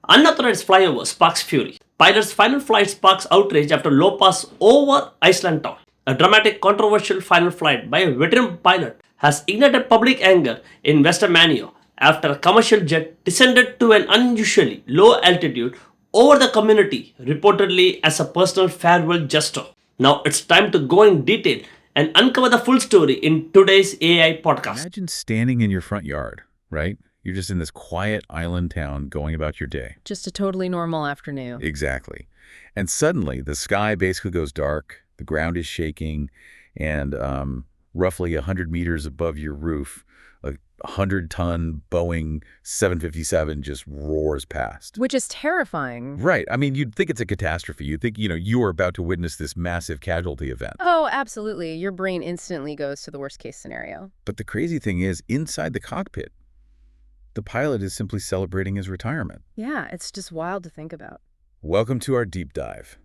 Unauthorized flyover sparks fury. Pilot's final flight sparks outrage after low pass over Iceland town. A dramatic, controversial final flight by a veteran pilot has ignited public anger in Western Manio after a commercial jet descended to an unusually low altitude over the community, reportedly as a personal farewell gesture. Now it's time to go in detail and uncover the full story in today's AI podcast. Imagine standing in your front yard, right? You're just in this quiet island town going about your day. Just a totally normal afternoon. Exactly. And suddenly the sky basically goes dark, the ground is shaking, and roughly 100 meters above your roof, a 100-ton Boeing 757 just roars past. Which is terrifying. Right. I mean, you'd think it's a catastrophe. You'd think, you are about to witness this massive casualty event. Oh, absolutely. Your brain instantly goes to the worst case scenario. But the crazy thing is, inside the cockpit, the pilot is simply celebrating his retirement. Yeah, it's just wild to think about. Welcome to our deep dive.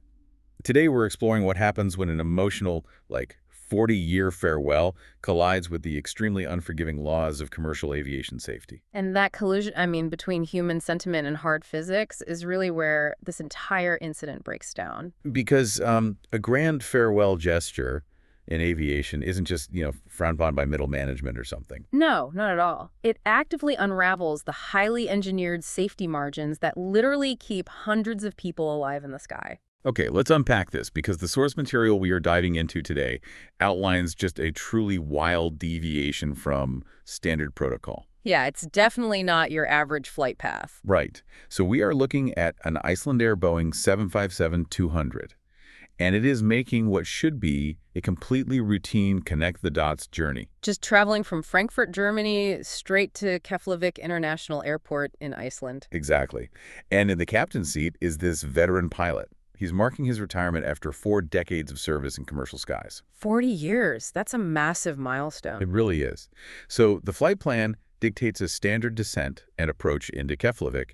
Today we're exploring what happens when an emotional, 40-year farewell collides with the extremely unforgiving laws of commercial aviation safety. And that collision, between human sentiment and hard physics is really where this entire incident breaks down. Because a grand farewell gesture in aviation isn't just, frowned upon by middle management or something. No, not at all. It actively unravels the highly engineered safety margins that literally keep hundreds of people alive in the sky. Okay, let's unpack this, because the source material we are diving into today outlines just a truly wild deviation from standard protocol. Yeah, it's definitely not your average flight path. Right. So we are looking at an Icelandair Boeing 757-200. And it is making what should be a completely routine connect-the-dots journey. Just traveling from Frankfurt, Germany, straight to Keflavik International Airport in Iceland. Exactly. And in the captain's seat is this veteran pilot. He's marking his retirement after 4 decades of service in commercial skies. 40 years. That's a massive milestone. It really is. So the flight plan dictates a standard descent and approach into Keflavik.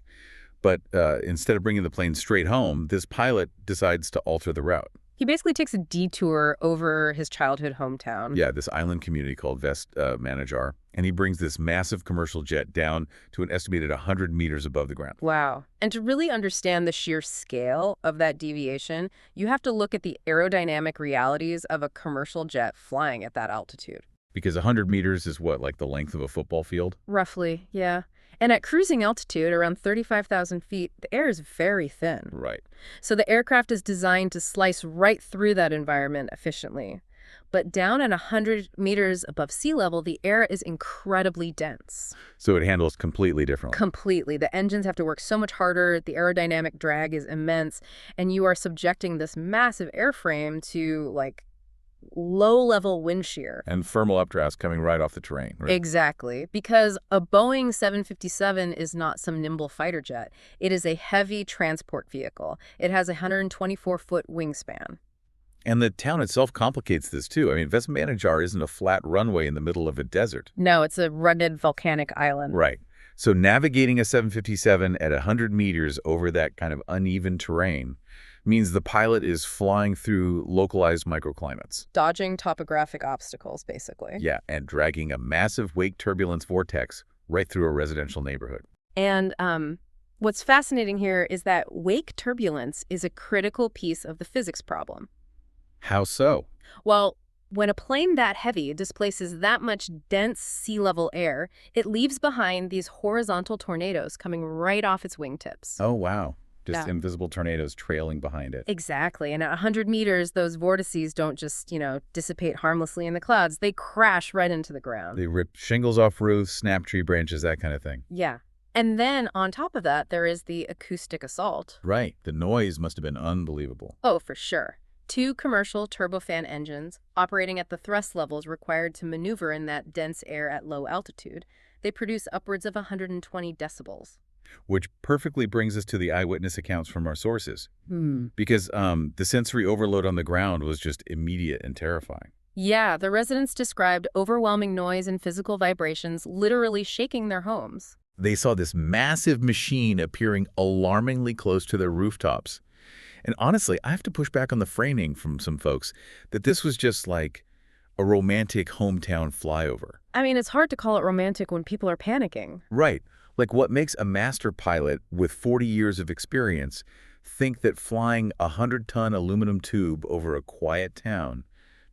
But instead of bringing the plane straight home, this pilot decides to alter the route. He basically takes a detour over his childhood hometown. Yeah, this island community called Manajar. And he brings this massive commercial jet down to an estimated 100 meters above the ground. Wow. And to really understand the sheer scale of that deviation, you have to look at the aerodynamic realities of a commercial jet flying at that altitude. Because 100 meters is what, like the length of a football field? Roughly, yeah. And at cruising altitude, around 35,000 feet, the air is very thin. Right. So the aircraft is designed to slice right through that environment efficiently. But down at 100 meters above sea level, the air is incredibly dense. So it handles completely differently. Completely. The engines have to work so much harder, the aerodynamic drag is immense, and you are subjecting this massive airframe to, low-level wind shear. And thermal updrafts coming right off the terrain. Right? Exactly, because a Boeing 757 is not some nimble fighter jet. It is a heavy transport vehicle. It has a 124-foot wingspan. And the town itself complicates this, too. Manajar isn't a flat runway in the middle of a desert. No, it's a rugged volcanic island. Right. So navigating a 757 at 100 meters over that kind of uneven terrain means the pilot is flying through localized microclimates. Dodging topographic obstacles, basically. Yeah, and dragging a massive wake turbulence vortex right through a residential neighborhood. And what's fascinating here is that wake turbulence is a critical piece of the physics problem. How so? Well, when a plane that heavy displaces that much dense sea level air, it leaves behind these horizontal tornadoes coming right off its wingtips. Oh, wow. Just Yeah. invisible tornadoes trailing behind it. Exactly. And at 100 meters, those vortices don't just, dissipate harmlessly in the clouds. They crash right into the ground. They rip shingles off roofs, snap tree branches, that kind of thing. Yeah. And then on top of that, there is the acoustic assault. Right. The noise must have been unbelievable. Oh, for sure. 2 commercial turbofan engines operating at the thrust levels required to maneuver in that dense air at low altitude. They produce upwards of 120 decibels. Which perfectly brings us to the eyewitness accounts from our sources. Because the sensory overload on the ground was just immediate and terrifying. Yeah, the residents described overwhelming noise and physical vibrations literally shaking their homes. They saw this massive machine appearing alarmingly close to their rooftops. And honestly, I have to push back on the framing from some folks that this was just like a romantic hometown flyover. It's hard to call it romantic when people are panicking. Right. Like, what makes a master pilot with 40 years of experience think that flying a 100-ton aluminum tube over a quiet town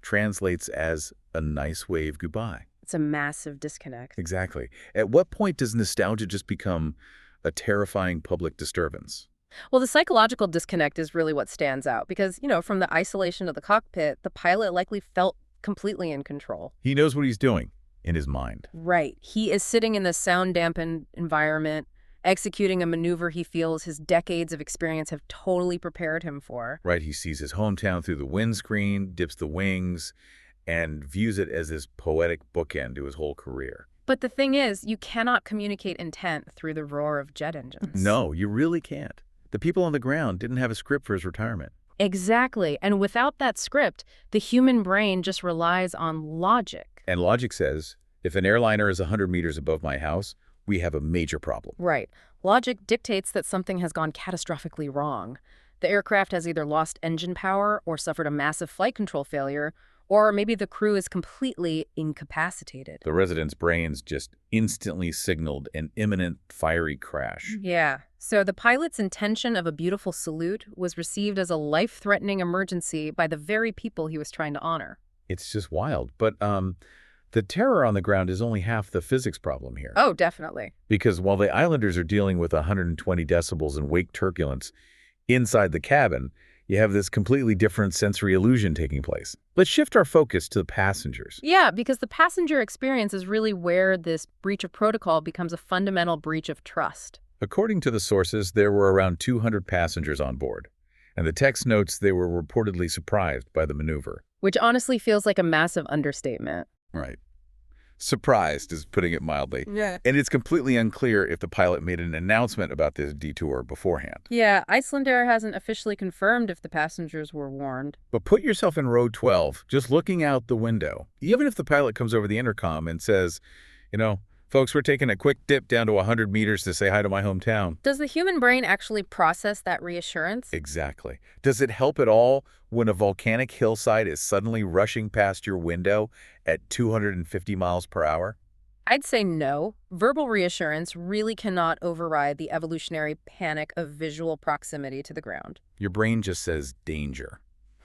translates as a nice wave goodbye? It's a massive disconnect. Exactly. At what point does nostalgia just become a terrifying public disturbance? Well, the psychological disconnect is really what stands out because, from the isolation of the cockpit, the pilot likely felt completely in control. He knows what he's doing in his mind. Right. He is sitting in the sound-dampened environment, executing a maneuver he feels his decades of experience have totally prepared him for. Right, he sees his hometown through the windscreen, dips the wings, and views it as this poetic bookend to his whole career. But the thing is, you cannot communicate intent through the roar of jet engines. No, you really can't. The people on the ground didn't have a script for his retirement. Exactly. And without that script, the human brain just relies on logic. And logic says, if an airliner is 100 meters above my house, we have a major problem. Right. Logic dictates that something has gone catastrophically wrong. The aircraft has either lost engine power or suffered a massive flight control failure, or maybe the crew is completely incapacitated. The residents' brains just instantly signaled an imminent fiery crash. Yeah. So the pilot's intention of a beautiful salute was received as a life-threatening emergency by the very people he was trying to honor. It's just wild. But the terror on the ground is only half the physics problem here. Oh, definitely. Because while the Islanders are dealing with 120 decibels and wake turbulence inside the cabin, you have this completely different sensory illusion taking place. Let's shift our focus to the passengers. Yeah, because the passenger experience is really where this breach of protocol becomes a fundamental breach of trust. According to the sources, there were around 200 passengers on board, and the text notes they were reportedly surprised by the maneuver. Which honestly feels like a massive understatement. Right. Surprised is putting it mildly. Yeah. And it's completely unclear if the pilot made an announcement about this detour beforehand. Yeah, Icelandair hasn't officially confirmed if the passengers were warned. But put yourself in row 12, just looking out the window. Even if the pilot comes over the intercom and says, folks, we're taking a quick dip down to 100 meters to say hi to my hometown. Does the human brain actually process that reassurance? Exactly. Does it help at all when a volcanic hillside is suddenly rushing past your window at 250 miles per hour? I'd say no. Verbal reassurance really cannot override the evolutionary panic of visual proximity to the ground. Your brain just says danger.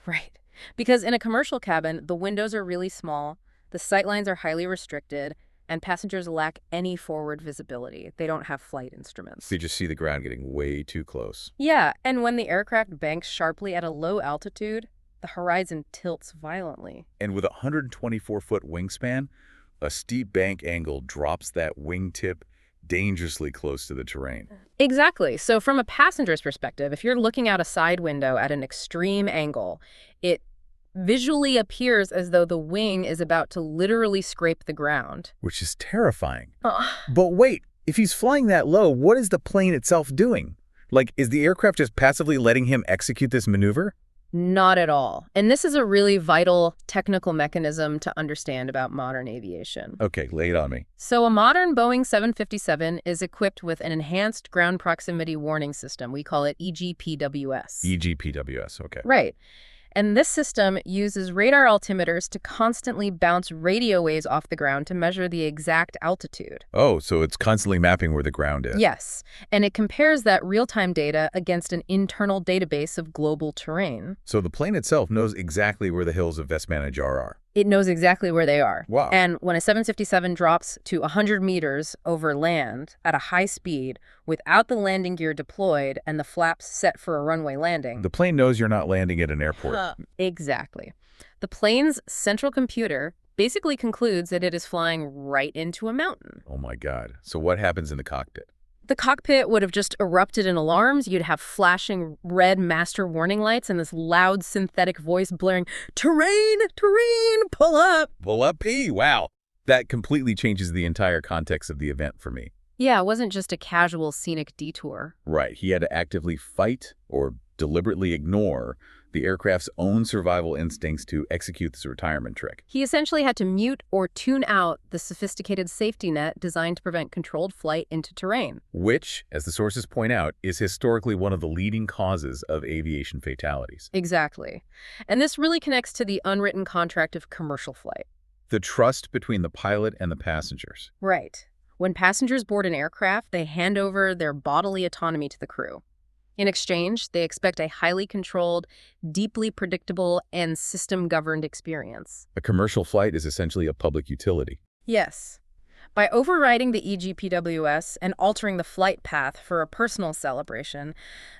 Right. Because in a commercial cabin, the windows are really small, the sightlines are highly restricted, and passengers lack any forward visibility. They don't have flight instruments. So you just see the ground getting way too close. Yeah, and when the aircraft banks sharply at a low altitude, the horizon tilts violently. And with a 124-foot wingspan, a steep bank angle drops that wingtip dangerously close to the terrain. Exactly. So from a passenger's perspective, if you're looking out a side window at an extreme angle, it visually appears as though the wing is about to literally scrape the ground. Which is terrifying. But wait, if he's flying that low, what is the plane itself doing? Like, is the aircraft just passively letting him execute this maneuver? Not at all. And this is a really vital technical mechanism to understand about modern aviation. Okay, lay it on me. So a modern Boeing 757 is equipped with an enhanced ground proximity warning system. We call it EGPWS. EGPWS, okay. Right. And this system uses radar altimeters to constantly bounce radio waves off the ground to measure the exact altitude. Oh, so it's constantly mapping where the ground is. Yes, and it compares that real-time data against an internal database of global terrain. So the plane itself knows exactly where the hills of Vestmannaeyjar are. It knows exactly where they are. Wow. And when a 757 drops to 100 meters over land at a high speed without the landing gear deployed and the flaps set for a runway landing... The plane knows you're not landing at an airport. Exactly. The plane's central computer basically concludes that it is flying right into a mountain. Oh my God. So what happens in the cockpit? The cockpit would have just erupted in alarms. You'd have flashing red master warning lights and this loud synthetic voice blaring, "Terrain, terrain, pull up." Pull up P. Wow. That completely changes the entire context of the event for me. Yeah, it wasn't just a casual scenic detour. Right. He had to actively fight or deliberately ignore the aircraft's own survival instincts to execute this retirement trick. He essentially had to mute or tune out the sophisticated safety net designed to prevent controlled flight into terrain. Which, as the sources point out, is historically one of the leading causes of aviation fatalities. Exactly. And this really connects to the unwritten contract of commercial flight. The trust between the pilot and the passengers. Right. When passengers board an aircraft, they hand over their bodily autonomy to the crew. In exchange, they expect a highly controlled, deeply predictable, and system-governed experience. A commercial flight is essentially a public utility. Yes. By overriding the EGPWS and altering the flight path for a personal celebration,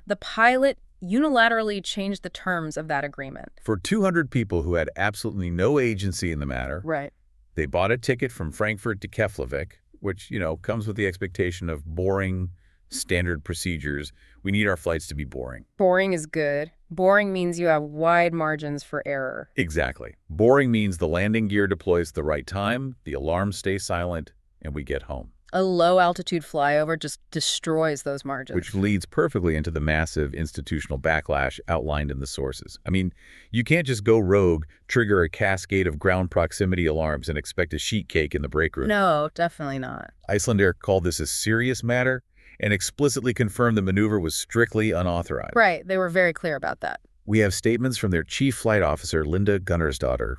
the pilot unilaterally changed the terms of that agreement. For 200 people who had absolutely no agency in the matter, Right. they bought a ticket from Frankfurt to Keflavik, which, comes with the expectation of boring, standard procedures. We need our flights to be boring. Boring is good. Boring means you have wide margins for error. Exactly. Boring means the landing gear deploys at the right time, the alarms stay silent, and we get home. A low-altitude flyover just destroys those margins. Which leads perfectly into the massive institutional backlash outlined in the sources. I mean, you can't just go rogue, trigger a cascade of ground proximity alarms, and expect a sheet cake in the break room. No, definitely not. Icelandair called this a serious matter and explicitly confirmed the maneuver was strictly unauthorized. Right, they were very clear about that. We have statements from their chief flight officer, Linda Gunnarsdottir.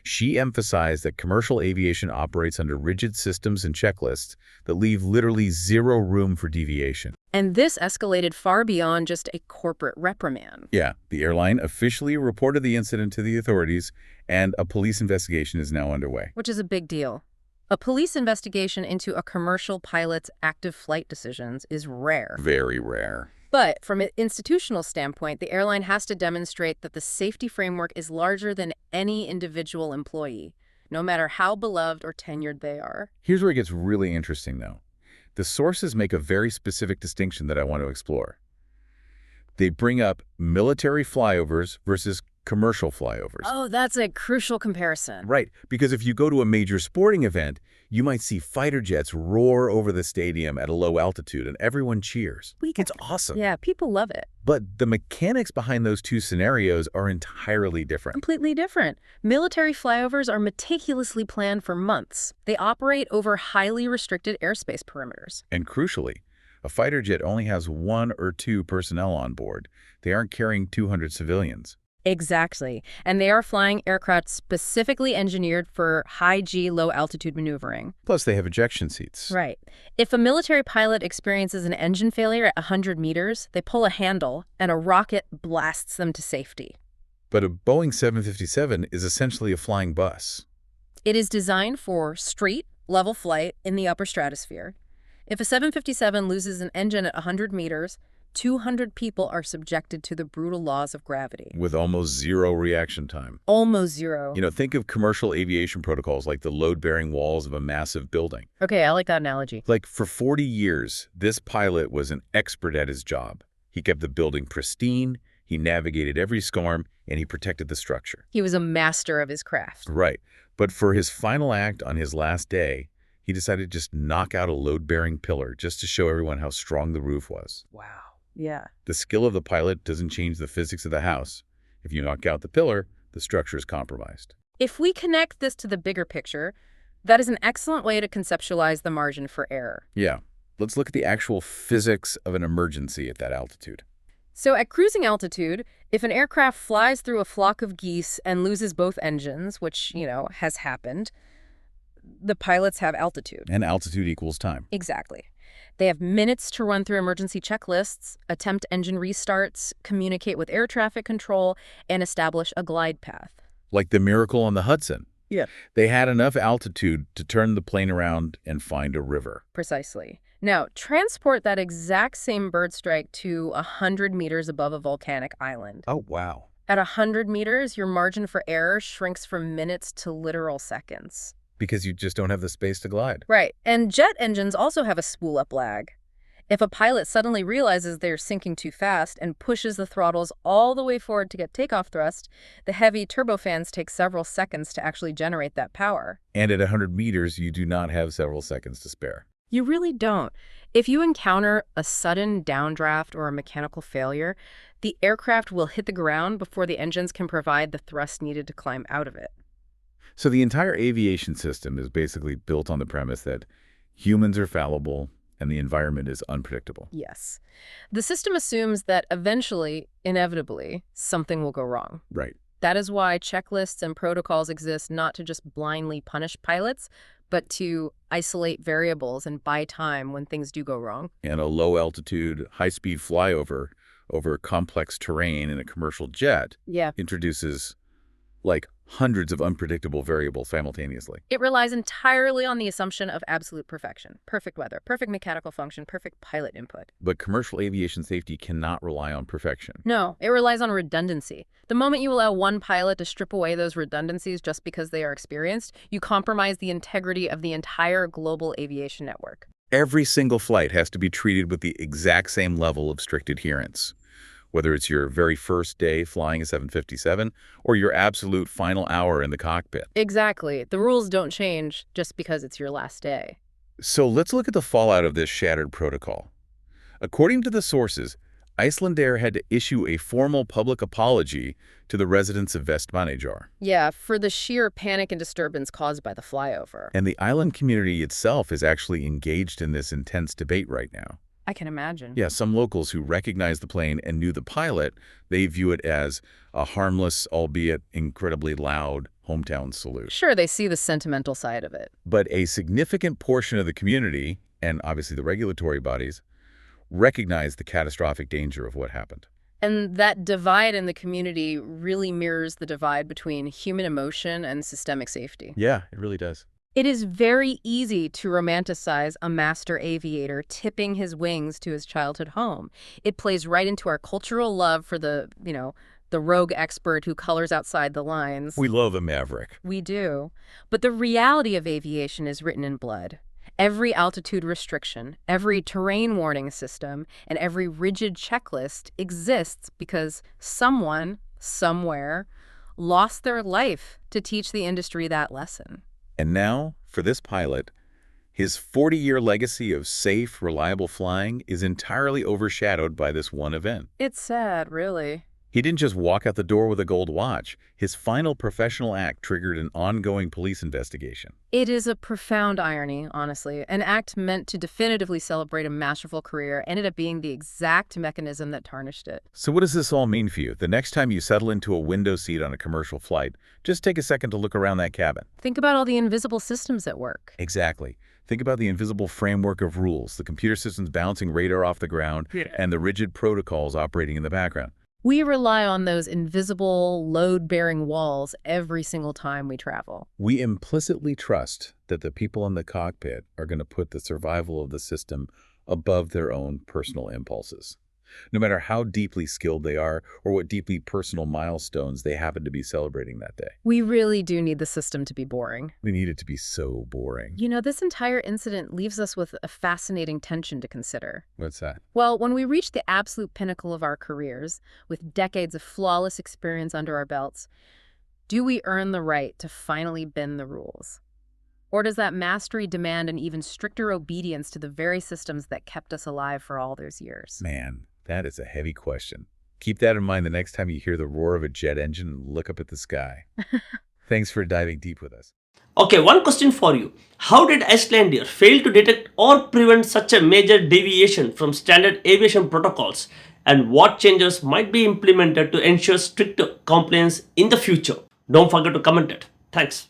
She emphasized that commercial aviation operates under rigid systems and checklists that leave literally zero room for deviation. And this escalated far beyond just a corporate reprimand. Yeah, the airline officially reported the incident to the authorities, and a police investigation is now underway. Which is a big deal. A police investigation into a commercial pilot's active flight decisions is rare. Very rare. But from an institutional standpoint, the airline has to demonstrate that the safety framework is larger than any individual employee, no matter how beloved or tenured they are. Here's where it gets really interesting, though. The sources make a very specific distinction that I want to explore. They bring up military flyovers versus commercial flyovers. Oh, that's a crucial comparison. Right, because if you go to a major sporting event, you might see fighter jets roar over the stadium at a low altitude and everyone cheers. It's awesome. Yeah, people love it. But the mechanics behind those two scenarios are entirely different. Completely different. Military flyovers are meticulously planned for months. They operate over highly restricted airspace perimeters. And crucially, a fighter jet only has 1 or 2 personnel on board. They aren't carrying 200 civilians. Exactly. And they are flying aircraft specifically engineered for high-G, low-altitude maneuvering. Plus, they have ejection seats. Right. If a military pilot experiences an engine failure at 100 meters, they pull a handle and a rocket blasts them to safety. But a Boeing 757 is essentially a flying bus. It is designed for straight, level flight in the upper stratosphere. If a 757 loses an engine at 100 meters, 200 people are subjected to the brutal laws of gravity. With almost zero reaction time. Almost zero. Think of commercial aviation protocols like the load-bearing walls of a massive building. Okay, I like that analogy. Like, for 40 years, this pilot was an expert at his job. He kept the building pristine, he navigated every storm, and he protected the structure. He was a master of his craft. Right. But for his final act on his last day, he decided to just knock out a load-bearing pillar just to show everyone how strong the roof was. Wow. Yeah. The skill of the pilot doesn't change the physics of the house. If you knock out the pillar, the structure is compromised. If we connect this to the bigger picture, that is an excellent way to conceptualize the margin for error. Yeah. Let's look at the actual physics of an emergency at that altitude. So at cruising altitude, if an aircraft flies through a flock of geese and loses both engines, which, has happened, the pilots have altitude. And altitude equals time. Exactly. They have minutes to run through emergency checklists, attempt engine restarts, communicate with air traffic control, and establish a glide path. Like the miracle on the Hudson. Yeah. They had enough altitude to turn the plane around and find a river. Precisely. Now, transport that exact same bird strike to 100 meters above a volcanic island. Oh, wow. At 100 meters, your margin for error shrinks from minutes to literal seconds. Because you just don't have the space to glide. Right. And jet engines also have a spool-up lag. If a pilot suddenly realizes they're sinking too fast and pushes the throttles all the way forward to get takeoff thrust, the heavy turbofans take several seconds to actually generate that power. And at 100 meters, you do not have several seconds to spare. You really don't. If you encounter a sudden downdraft or a mechanical failure, the aircraft will hit the ground before the engines can provide the thrust needed to climb out of it. So the entire aviation system is basically built on the premise that humans are fallible and the environment is unpredictable. Yes. The system assumes that eventually, inevitably, something will go wrong. Right. That is why checklists and protocols exist not to just blindly punish pilots, but to isolate variables and buy time when things do go wrong. And a low-altitude, high-speed flyover over complex terrain in a commercial jet Yeah. introduces, like, hundreds of unpredictable variables simultaneously. It relies entirely on the assumption of absolute perfection. Perfect weather, perfect mechanical function, perfect pilot input. But commercial aviation safety cannot rely on perfection. No, it relies on redundancy. The moment you allow one pilot to strip away those redundancies just because they are experienced, you compromise the integrity of the entire global aviation network. Every single flight has to be treated with the exact same level of strict adherence, whether it's your very first day flying a 757 or your absolute final hour in the cockpit. Exactly. The rules don't change just because it's your last day. So let's look at the fallout of this shattered protocol. According to the sources, Icelandair had to issue a formal public apology to the residents of Vestmannaeyjar. Yeah, for the sheer panic and disturbance caused by the flyover. And the island community itself is actually engaged in this intense debate right now. I can imagine. Yeah, some locals who recognize the plane and knew the pilot, they view it as a harmless, albeit incredibly loud, hometown salute. Sure, they see the sentimental side of it. But a significant portion of the community, and obviously the regulatory bodies, recognize the catastrophic danger of what happened. And that divide in the community really mirrors the divide between human emotion and systemic safety. Yeah, it really does. It is very easy to romanticize a master aviator tipping his wings to his childhood home. It plays right into our cultural love for the rogue expert who colors outside the lines. We love a maverick. We do. But the reality of aviation is written in blood. Every altitude restriction, every terrain warning system, and every rigid checklist exists because someone, somewhere, lost their life to teach the industry that lesson. And now, for this pilot, his 40-year legacy of safe, reliable flying is entirely overshadowed by this one event. It's sad, really. He didn't just walk out the door with a gold watch. His final professional act triggered an ongoing police investigation. It is a profound irony, honestly. An act meant to definitively celebrate a masterful career ended up being the exact mechanism that tarnished it. So what does this all mean for you? The next time you settle into a window seat on a commercial flight, just take a second to look around that cabin. Think about all the invisible systems at work. Exactly. Think about the invisible framework of rules, the computer systems bouncing radar off the ground, and the rigid protocols operating in the background. We rely on those invisible, load-bearing walls every single time we travel. We implicitly trust that the people in the cockpit are going to put the survival of the system above their own personal impulses, no matter how deeply skilled they are or what deeply personal milestones they happen to be celebrating that day. We really do need the system to be boring. We need it to be so boring. You know, this entire incident leaves us with a fascinating tension to consider. What's that? Well, when we reach the absolute pinnacle of our careers, with decades of flawless experience under our belts, do we earn the right to finally bend the rules? Or does that mastery demand an even stricter obedience to the very systems that kept us alive for all those years? Man, that is a heavy question. Keep that in mind the next time you hear the roar of a jet engine and look up at the sky. Thanks for diving deep with us. Okay, one question for you. How did Icelandair fail to detect or prevent such a major deviation from standard aviation protocols? And what changes might be implemented to ensure stricter compliance in the future? Don't forget to comment it. Thanks.